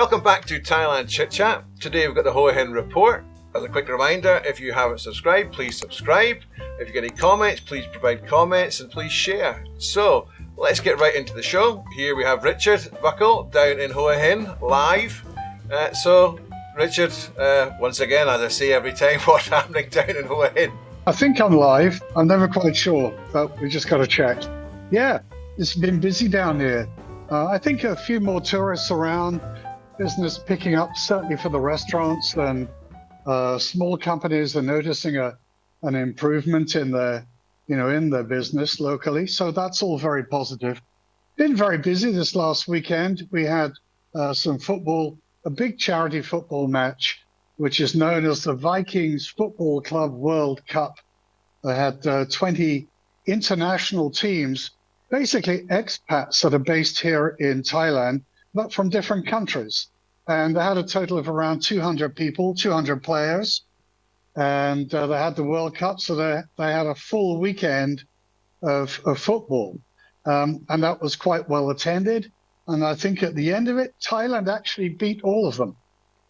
Welcome back to Thailand ChitChat. Today we've got the Hua Hin Report. As a quick reminder, if you haven't subscribed, please subscribe. If you've got any comments, please provide comments and please share. So, let's get right into the show. Here we have Richard Buckle down in Hua Hin, live. So, Richard, once again, as I say every time, what's happening down in Hua Hin? I think I'm live. I'm never quite sure, but we just got to check. Yeah, it's been busy down here. I think a few more tourists around, business picking up, certainly for the restaurants, and small companies are noticing an improvement in their business locally. So that's all very positive. Been very busy this last weekend. We had some football, a big charity football match, which is known as the Vikings Football Club World Cup. They had 20 international teams, basically expats that are based here in Thailand, but from different countries. And they had a total of around 200 people, 200 players. And they had the World Cup, so they had a full weekend of football. And that was quite well attended. And I think at the end of it, Thailand actually beat all of them.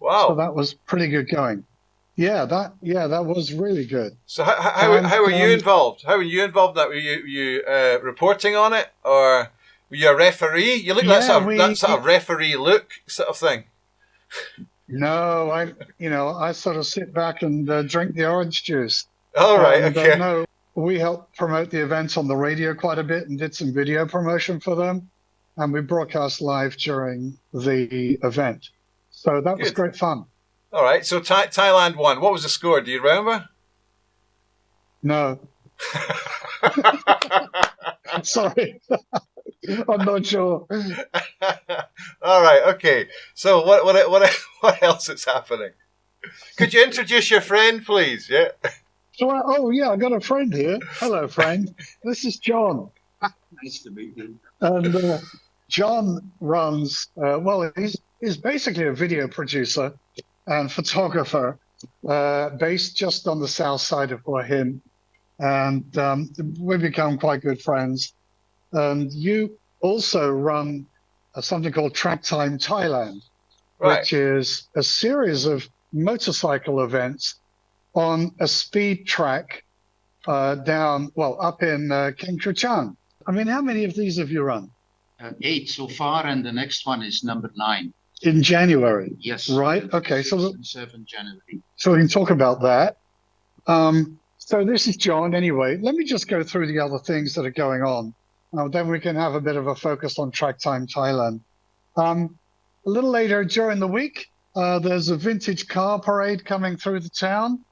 Wow. So that was pretty good going. Yeah, that was really good. So how were you involved? How were you involved in that? Were you reporting on it, or were you a referee? You look like that sort of referee look sort of thing. No, I sort of sit back and drink the orange juice. Oh, right, okay. No, we helped promote the event on the radio quite a bit and did some video promotion for them. And we broadcast live during the event. So that was great fun. All right, so Thailand won. What was the score? Do you remember? No. Sorry. I'm not sure. All right, okay. So what else is happening? Could you introduce your friend, please? Yeah. So, I got a friend here. Hello, friend. This is John. Nice to meet you. And John runs, he's basically a video producer and photographer based just on the south side of Hua Hin. And we've become quite good friends. And you also run something called Tracktime Thailand, right, which is a series of motorcycle events on a speed track up in King Chang. I mean, how many of these have you run? 8 so far, and the next one is number 9. In January? Yes. Right, okay. 7 January. So we can talk about that. So this is John anyway. Let me just go through the other things that are going on. Then we can have a bit of a focus on Tracktime Thailand. A little later during the week, there's a vintage car parade coming through the town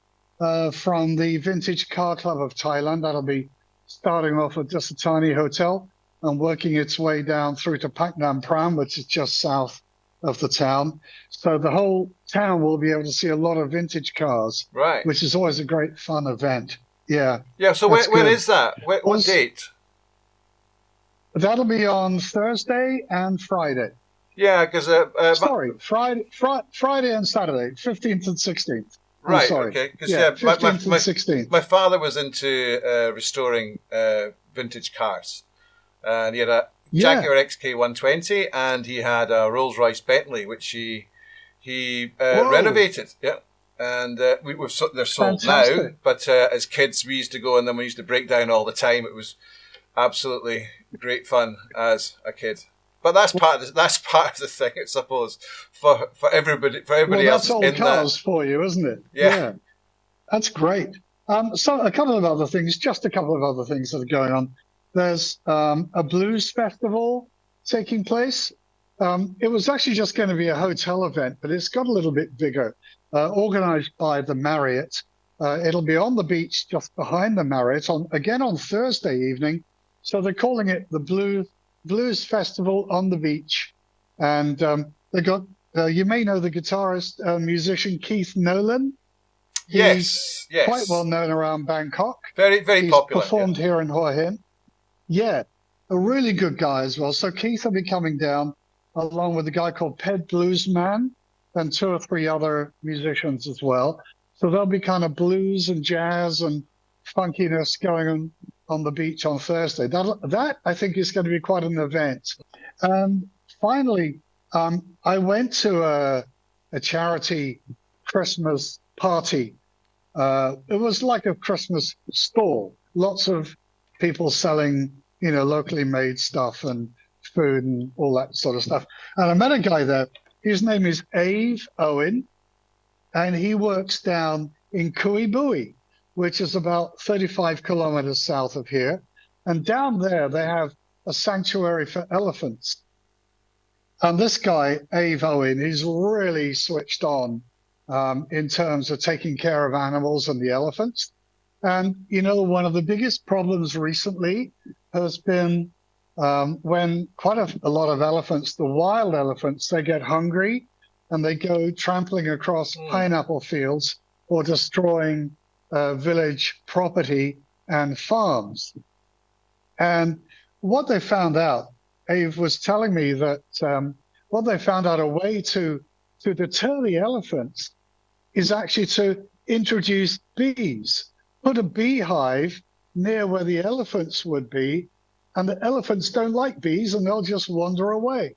from the Vintage Car Club of Thailand. That'll be starting off at Dasatani Hotel and working its way down through to Pak Nam Pram, which is just south of the town. So the whole town will be able to see a lot of vintage cars, right, which is always a great fun event. Yeah. Yeah, so when is that? What date? That'll be on Thursday and Friday. Yeah, because... Friday and Saturday, 15th and 16th. Right, okay. Because 15th and 16th. My father was into restoring vintage cars. And he had a Jaguar XK120 and he had a Rolls-Royce Bentley, which he renovated. Yeah. And they're sold Fantastic. now. But as kids, we used to go and then we used to break down all the time. It was absolutely great fun as a kid. But that's part of the thing, I suppose, for everybody else. That's all cars for you, isn't it? Yeah. That's great. So a couple of other things that are going on. There's a blues festival taking place. It was actually just going to be a hotel event, but it's got a little bit bigger, organized by the Marriott. It'll be on the beach just behind the Marriott on Thursday evening. So they're calling it the Blues Festival on the beach. And they got, you may know the guitarist, musician Keith Nolan. Yes. Quite well known around Bangkok. Very, very popular. He's performed here in Hua Hin. Yeah, a really good guy as well. So Keith will be coming down along with a guy called Ped Bluesman and 2 or 3 other musicians as well. So there'll be kind of blues and jazz and funkiness going on the beach on Thursday. That I think is going to be quite an event. Finally, I went to a charity Christmas party. It was like a Christmas stall. Lots of people selling, locally made stuff and food and all that sort of stuff. And I met a guy there. His name is Ave Owen, and he works down in Kui, which is about 35 kilometers south of here. And down there, they have a sanctuary for elephants. And this guy, Ave Owen, he's really switched on in terms of taking care of animals and the elephants. And, one of the biggest problems recently has been when quite a lot of elephants, the wild elephants, they get hungry and they go trampling across pineapple fields or destroying village property and farms. And what they found out, Ave was telling me that what they found out a way to deter the elephants is actually to introduce bees, put a beehive near where the elephants would be, and the elephants don't like bees and they'll just wander away.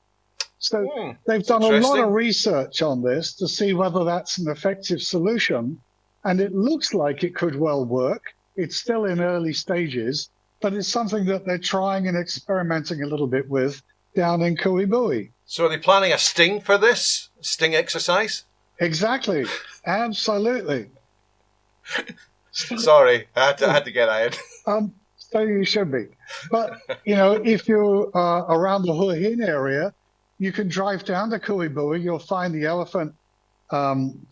So they've done a lot of research on this to see whether that's an effective solution, and it looks like it could well work. It's still in early stages, but it's something that they're trying and experimenting a little bit with down in Kui. So are they planning a sting for this? Sting exercise? Exactly. Absolutely. Sorry, I had to get that in. So you should be. But, if you're around the Hua Hin area, you can drive down to Kui. You'll find the elephant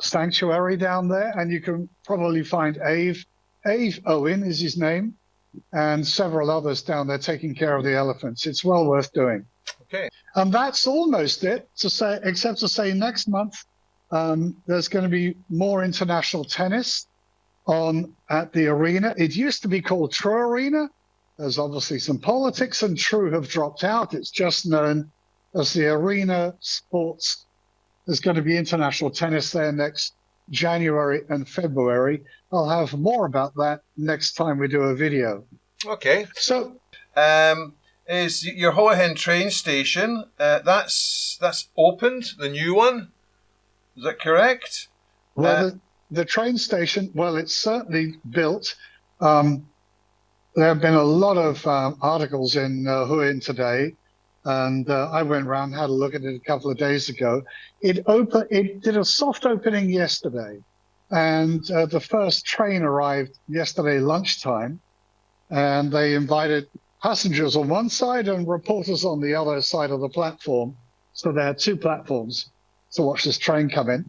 sanctuary down there, and you can probably find Ave Owen is his name, and several others down there taking care of the elephants. It's well worth doing. Okay. And that's almost it, except to say next month there's going to be more international tennis at the arena. It used to be called True Arena. There's obviously some politics, and True have dropped out. It's just known as the Arena Sports. There's going to be international tennis there next January and February. I'll have more about that next time we do a video. Okay. So, is your Hua Hin train station that's opened, the new one? Is that correct? Well, the train station, well, it's certainly built. There have been a lot of articles in Hua Hin today, and I went around and had a look at it a couple of days ago. It did a soft opening yesterday, and the first train arrived yesterday lunchtime, and they invited passengers on one side and reporters on the other side of the platform. So they had two platforms to watch this train come in.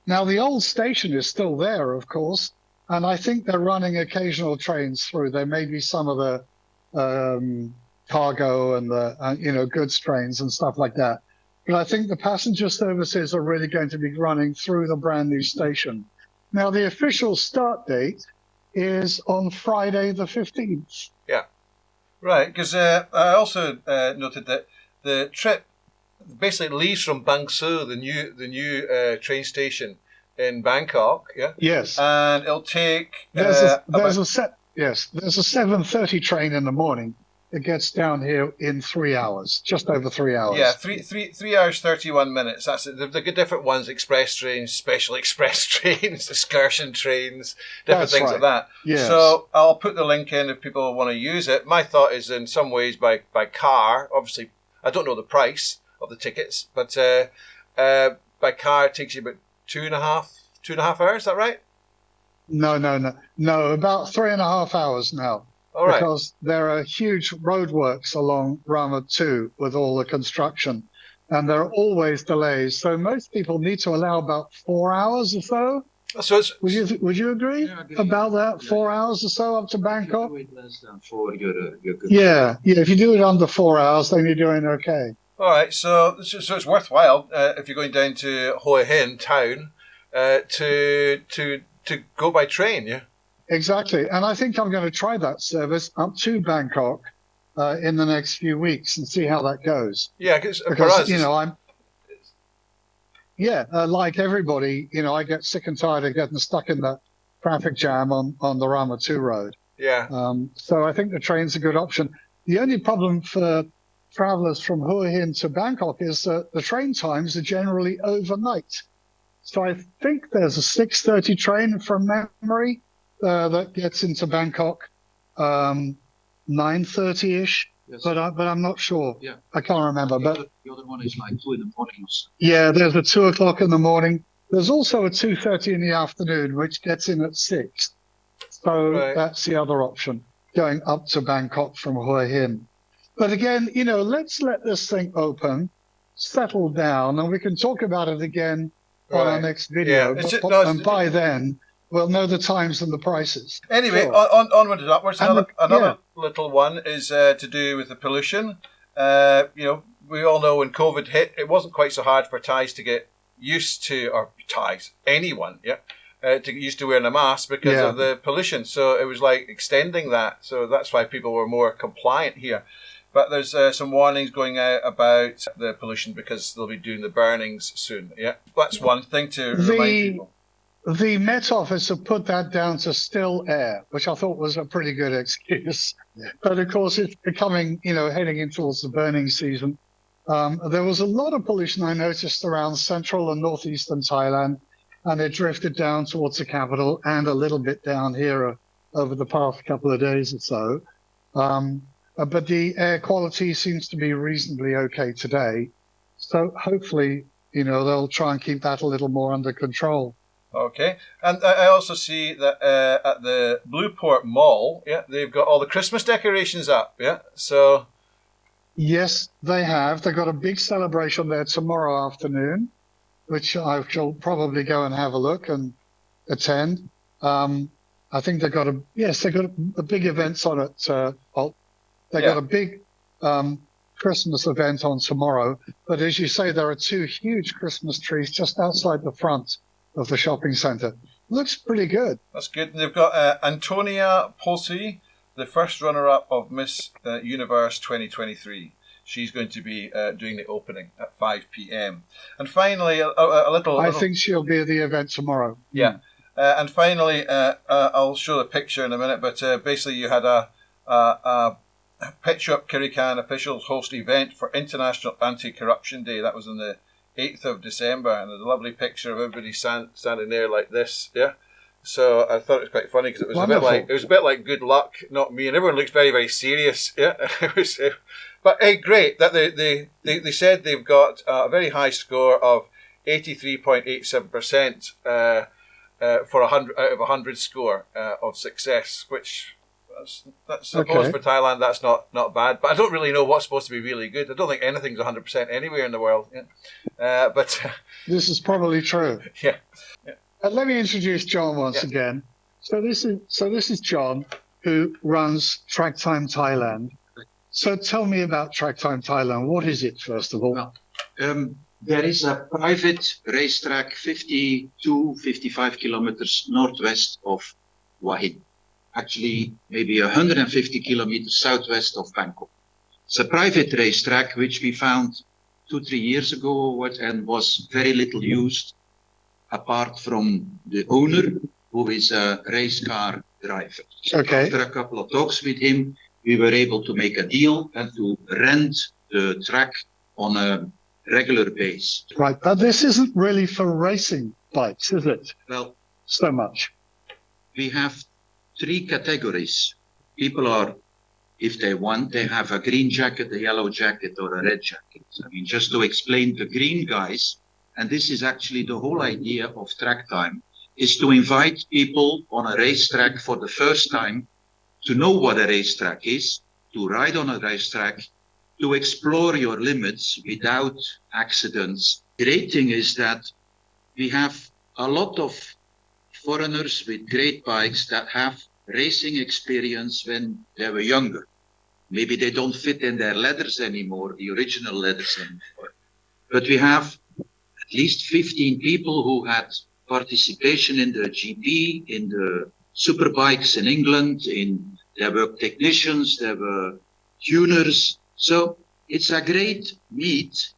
Now, the old station is still there, of course, and I think they're running occasional trains through. There may be some of the cargo and the goods trains and stuff like that. But I think the passenger services are really going to be running through the brand new station. Now, the official start date is on Friday the 15th. Yeah, right. Because I also noted that the trip basically leaves from Bang Sue, the new train station in Bangkok. Yeah. Yes. And it'll take. There's a 7:30 train in the morning. It gets down here in 3 hours, just over 3 hours. Yeah, 3 hours 31 minutes. That's it. They've got different ones: express trains, special express trains, excursion trains, different things like that. Yes. So I'll put the link in if people want to use it. My thought is, in some ways, by car. Obviously, I don't know the price of the tickets, but by car it takes you about two and a half hours. Is that right? No, about 3.5 hours now. All right. Because there are huge roadworks along Rama 2 with all the construction, and there are always delays. So most people need to allow about 4 hours or so. So it's, would you agree, about that? 4 hours or so up to Bangkok? If you do it less than 4, you're good. Yeah. If you do it under 4 hours, then you're doing okay. all right. So it's worthwhile if you're going down to Hua Hin town to go by train. Yeah. Exactly. And I think I'm going to try that service up to Bangkok in the next few weeks and see how that goes. Yeah, because for us, like everybody, I get sick and tired of getting stuck in that traffic jam on the Rama 2 road. Yeah. So I think the train's a good option. The only problem for travelers from Hua Hin to Bangkok is that the train times are generally overnight. So I think there's a 6:30 train from memory that gets into Bangkok 9:30ish. Yes. But I'm not sure. Yeah. I can't remember. But the other one is like 2 in the morning. yeah, there's a 2 o'clock in the morning. There's also a 2:30 in the afternoon, which gets in at 6. So Right. that's the other option, going up to Bangkok from Hua Hin. But again, let's let this thing open, settle down, and we can talk about it again on our next video. Yeah. And by then, we'll know the times and the prices. Anyway, Sure. onward and upwards. Another little one is to do with the pollution. We all know when COVID hit, it wasn't quite so hard for Thais to get used to, or Thais, anyone, to get used to wearing a mask because of the pollution. So it was like extending that. So that's why people were more compliant here. But there's some warnings going out about the pollution because they'll be doing the burnings soon. Yeah, that's one thing to remind people. The Met Office have put that down to still air, which I thought was a pretty good excuse. But of course, it's becoming, heading in towards the burning season. There was a lot of pollution I noticed around central and northeastern Thailand, and it drifted down towards the capital and a little bit down here over the past couple of days or so. But the air quality seems to be reasonably okay today. So hopefully, they'll try and keep that a little more under control. Okay. And I also see that at the Blueport Mall, they've got all the Christmas decorations up. Yeah. So. Yes, they have. They've got a big celebration there tomorrow afternoon, which I shall probably go and have a look and attend. I think they've got a big events on it. They got a big Christmas event on tomorrow. But as you say, there are 2 huge Christmas trees just outside the front of the shopping centre. Looks pretty good. That's good. And they've got Antonia Posi, the first runner-up of Miss Universe 2023. She's going to be doing the opening at 5 p.m. And finally, a little... I think she'll be at the event tomorrow. Yeah. And finally, I'll show the picture in a minute, but basically you had a Picture Up Kirikan officials host event for International Anti-Corruption Day. That was on the 8th of December, and there's a lovely picture of everybody standing there like this. Yeah. So I thought it was quite funny because it was a bit like good luck, not me, and everyone looks very, very serious. Yeah. But hey, great that they said they've got a very high score of 83.87% for 100 out of 100 score of success, which. That's suppose for Thailand that's not bad, but I don't really know what's supposed to be really good. I don't think anything's 100% anywhere in the world. But this is probably true. Yeah. Let me introduce John once again. So this is John, who runs Tracktime Thailand. So tell me about Tracktime Thailand. What is it, first of all? Well, there is a private racetrack 55 kilometers northwest of Hua Hin. Actually, maybe 150 kilometers southwest of Bangkok. It's a private racetrack which we found 2-3 years ago and was very little used, apart from the owner, who is a race car driver. So after a couple of talks with him, we were able to make a deal and to rent the track on a regular base. Right, but this isn't really for racing bikes, is it? Well, so much. We have 3 categories. People are, if they want, they have a green jacket, a yellow jacket, or a red jacket. I mean, just to explain the green guys, and this is actually the whole idea of Tracktime, is to invite people on a racetrack for the first time to know what a racetrack is, to ride on a racetrack, to explore your limits without accidents. The great thing is that we have a lot of foreigners with great bikes that have racing experience when they were younger. Maybe they don't fit in their leathers anymore, the original leathers anymore. But we have at least 15 people who had participation in the GP, in the superbikes in England, there were technicians, there were tuners. So it's a great meet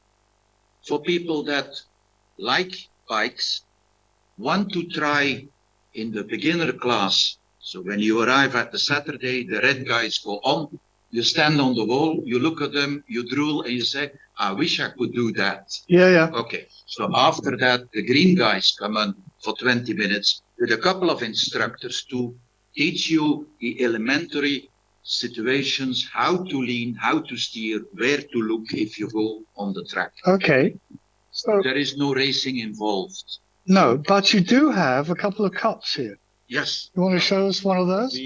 for people that like bikes, want to try in the beginner class. So when you arrive at the Saturday, the red guys go on, You stand on the wall, you look at them, you drool, and you say, I wish I could do that. Yeah. Okay, so after that, the green guys come on for 20 minutes with a couple of instructors to teach you the elementary situations, how to lean, how to steer, where to look if you go on the track. Okay. So there is no racing involved. No, but you do have a couple of cups here. Yes. You want to show us one of those?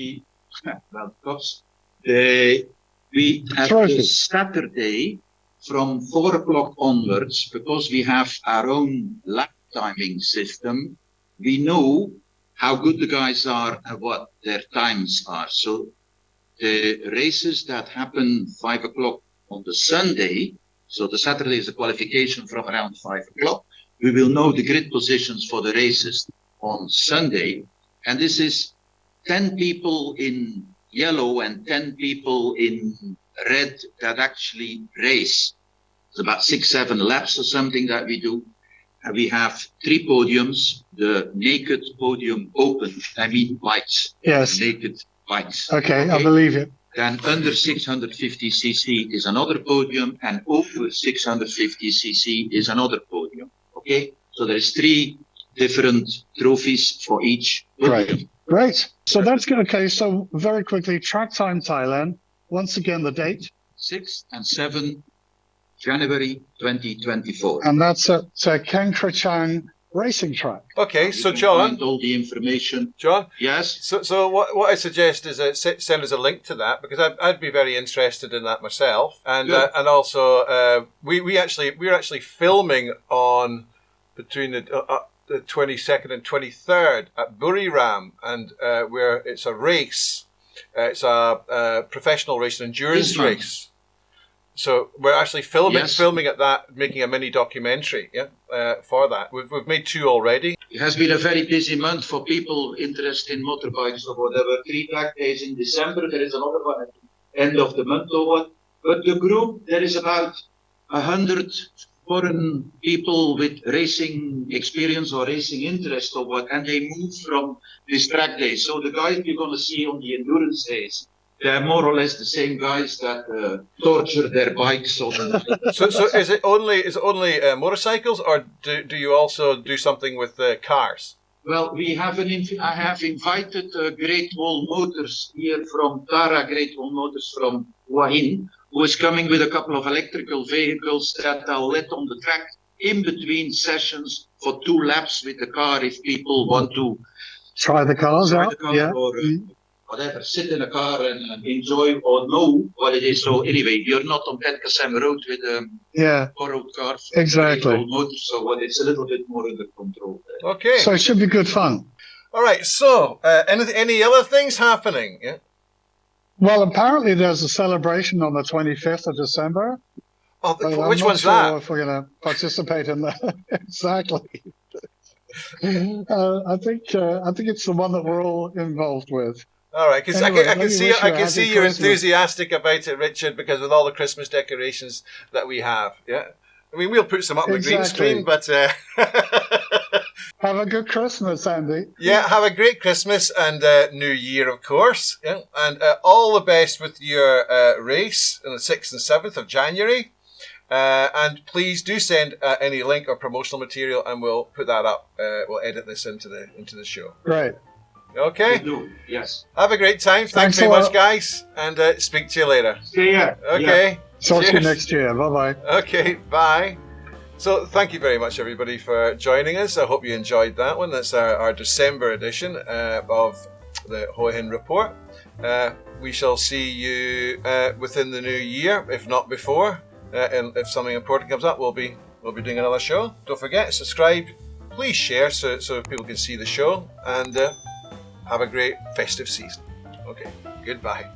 Well, cups. We have this Saturday from 4 o'clock onwards, because we have our own lap timing system, we know how good the guys are and what their times are. So the races that happen 5 o'clock on the Sunday, so the Saturday is the qualification from around 5 o'clock, we will know the grid positions for the races on Sunday. And this is 10 people in yellow and 10 people in red that actually race. It's about 6-7 laps or something that we do. And we have 3 podiums, the naked podium open, I mean bikes. Yes. Naked bikes. Okay, I believe it. Then under 650cc is another podium, and over 650cc is another podium. Okay, so there's 3 different trophies for each podium. Great. So that's good. Okay, so very quickly, Tracktime Thailand. Once again, the date. 6 and 7 January 2024. And that's at Keng Krachang Racing Track. Okay, so John, find all the information. John. Yes. So what I suggest is send us a link to that, because I'd be very interested in that myself, and also we're actually filming on between the 22nd and 23rd at Buriram, and where it's a race. It's a professional race, an endurance race. So we're actually filming at that, making a mini documentary, for that. We've made 2 already. It has been a very busy month for people interested in motorbikes or whatever. 3 track days in December. There is another one at the end of the month or what. But the group, there is about 100 foreign people with racing experience or racing interest or what, and they move from this track day. So the guys you're going to see on the endurance days, they're more or less the same guys that torture their bikes. So is it only motorcycles, or do you also do something with cars? Well, we have I have invited Great Wall Motors here from Tara, Great Wall Motors from Hua Hin, who is coming with a couple of electrical vehicles that I'll let on the track in between sessions for 2 laps with the car if people want to try the cars out, or whatever, sit in a car and enjoy or know what it is. So anyway, you're not on Petkasem Road with a borrowed car. Exactly. Motors, so it's a little bit more under control there. Okay. So it should be good fun. All right. So any other things happening? Yeah. Well, apparently there's a celebration on the 25th of December. Oh, which one's that? If we're going to participate in that. Exactly. I think it's the one that we're all involved with. All right, because anyway, I can see you're Christmas. enthusiastic about it, Richard, because with all the Christmas decorations that we have. Yeah, I mean, we'll put some up on the green screen, but have a good Christmas, Andy. Yeah, have a great Christmas and New Year, of course. Yeah, and all the best with your race on the 6th and 7th of January. And please do send any link or promotional material, and we'll put that up. We'll edit this into the show. Great. Okay. Yes. Have a great time. Thanks very much, guys, and speak to you later. See ya. Okay. Talk to you next year. Bye-bye. Okay, bye. So thank you very much, everybody, for joining us. I hope you enjoyed that one. That's our December edition of the Hua Hin Report. We shall see you within the new year, if not before. And if something important comes up, we'll be doing another show. Don't forget, subscribe. Please share so people can see the show. And have a great festive season. Okay, goodbye.